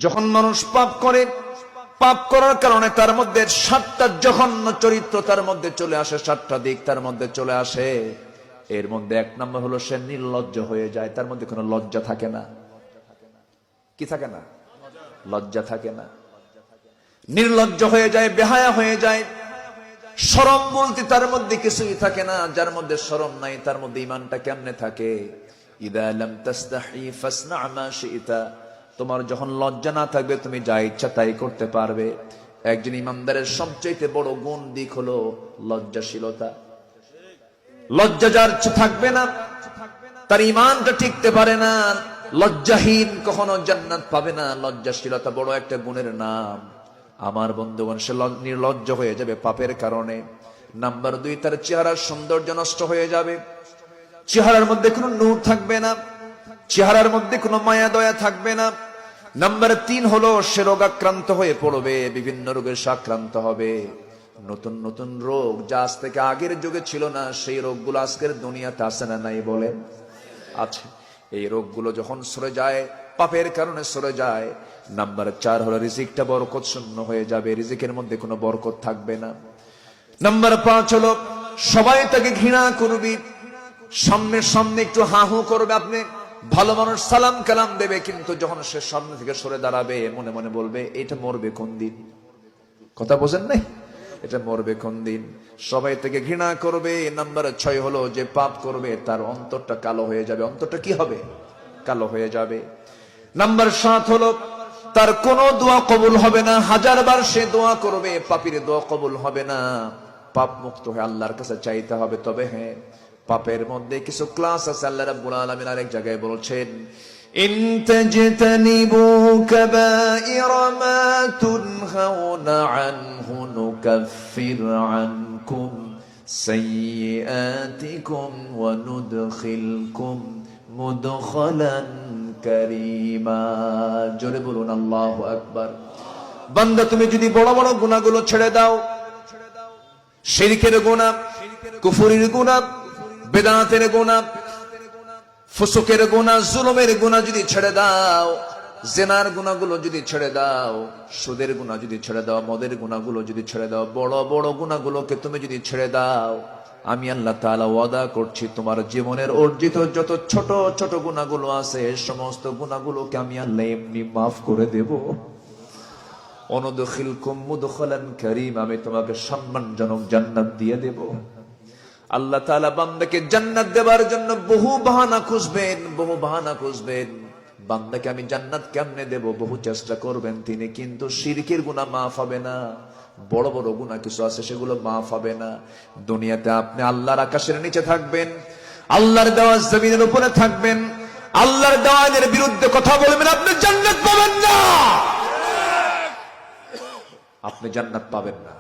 যখন মানুষ পাপ করে, পাপ করার কারণে তার মধ্যে 7টা জঘন্য চরিত্র তার মধ্যে চলে আসে, 7টা দিক তার মধ্যে চলে আসে। এর মধ্যে 1 নম্বর হলো সে নির্লজ্জ হয়ে যায়, তার মধ্যে কোনো লজ্জা থাকে না। কি থাকে না? লজ্জা থাকে না। নির্লজ্জ হয়ে যায়, বেহায়া হয়ে যায়, শরম বলতে তার মধ্যে কিছুই থাকে না। যার মধ্যে শরম নাই তার মধ্যে ঈমানটা কেমনে থাকে? ইদা লাম তাস্তাহি ফাসনা মা শি'তা, তোমার যখন লজ্জা না থাকবে তুমি যা ইচ্ছা তাই করতে পারবে। একজন ইমানদারের সবচেয়ে বড় গুণ দিক হলো লজ্জাশীলতা। লজ্জা যার থাকবে না তার ঈমানটা টিকতে পারে না। লজ্জাহীন কখনো জান্নাত পাবে না। লজ্জাশীলতা বড় একটা গুণের নাম। আমার বন্ধুগণ, সে নির্লজ্জ হয়ে যাবে পাপের কারণে। নাম্বার 2, তার চেহারার সৌন্দর্য নষ্ট হয়ে যাবে। চেহারার মধ্যে কোনো নূর থাকবে না, চেহারার মধ্যে কোনো মায়া দয়া থাকবে না। নাম্বার 3 হলো সে রোগাক্রান্ত হয়ে পড়বে, বিভিন্ন রোগের আক্রান্ত হবে। নতুন নতুন রোগ যা আজ থেকে আগের যুগে ছিল না, সেই রোগগুলো আজকের দুনিয়াতে আছে না নাই বলেন? আছে। এই রোগগুলো যখন সরে যায়, পাপের কারণে সরে যায়। নাম্বার 4 হলো রিজিকটা বরকত শূন্য হয়ে যাবে, রিজিকের মধ্যে কোনো বরকত থাকবে না। নাম্বার 5 হলো সবাই তাকে ঘৃণা করবে, সামনে সামনে একটু হাহু করবে, আপনি ভালো মানুষ সালাম কালাম দেবে, কিন্তু যখন সে সামনে থেকে সরে দাঁড়াবে মনে মনে বলবে এটা মরবে কোন দিন। কথা বোঝেন নাই? এটা মরবে কোন দিন। সবাই থেকে ঘৃণা করবে। নাম্বার 6 হলো যে পাপ করবে তার অন্তরটা কালো হয়ে যাবে। অন্তরটা কি হবে? কালো হয়ে যাবে। নাম্বার 7 হলো তার কোনো দোয়া কবুল হবে না। 1000 বার সে দোয়া করবে, পাপীর দোয়া কবুল হবে না। পাপ মুক্ত হয়ে আল্লাহর কাছে চাইতে হবে। তবে হ্যাঁ, পাপের মধ্যে কিছু ক্লাস আছে। আল্লাহ রাব্বুল আলামিন আরেক জায়গায় বলছেন, ইন তাজতানিবু কাবাইরা মা তুনহাউনা আনহু নুকাফির আনকুম সাইয়্যাতিকুম ওয়া নুদখিলকুম মুদখালান কারীমা। জোরে বলুন আল্লাহু আকবার। বান্দা, তুমি যদি বড় বড় গুনাহগুলো ছেড়ে দাও, শিরকের গুনাহ, কুফরের গুনাহ, বেদাতের গুনাহ, ফুসুকের গুনাহ, জুলুমের গুনাহ যদি ছেড়ে দাও, জিনার গুনাহগুলো যদি ছেড়ে দাও, সুদের গুনাহ যদি ছেড়ে দাও, মদের গুনাহগুলো যদি ছেড়ে দাও, বড় বড় গুনাহগুলোকে তুমি যদি ছেড়ে দাও, আমি আল্লাহ তাআলা ওয়াদা করছি তোমার জীবনের অর্জিত যত ছোট ছোট গুনাহগুলো আছে সমস্ত গুনাহগুলোকে আমি আল্লাহ এমনি মাফ করে দেব। অনুদখিলকুম মুদখালান কারীম, আমি তোমাকে সম্মানজনক জান্নাত দিয়ে দেব। আল্লাহ তাআলা বান্দাকে জান্নাত দেওয়ার জন্য বহু বাহানা খুঁজবেন, বহু বাহানা খুঁজবেন। বান্দাকে আমি জান্নাত কেমনে দেব বহু চেষ্টা করবেন তিনি, কিন্তু শিরকের গুনাহ মাফ হবে না। বড় বড় গুনাহ কিছু আছে সেগুলো মাফ হবে না। দুনিয়াতে আপনি আল্লাহর আকাশের নিচে থাকবেন, আল্লাহর দেওয়া জমিনের উপরে থাকবেন, আল্লাহর দেওয়ালের বিরুদ্ধে কথা বলবেন, আপনি জান্নাত পাবেন না। আপনি জান্নাত পাবেন না।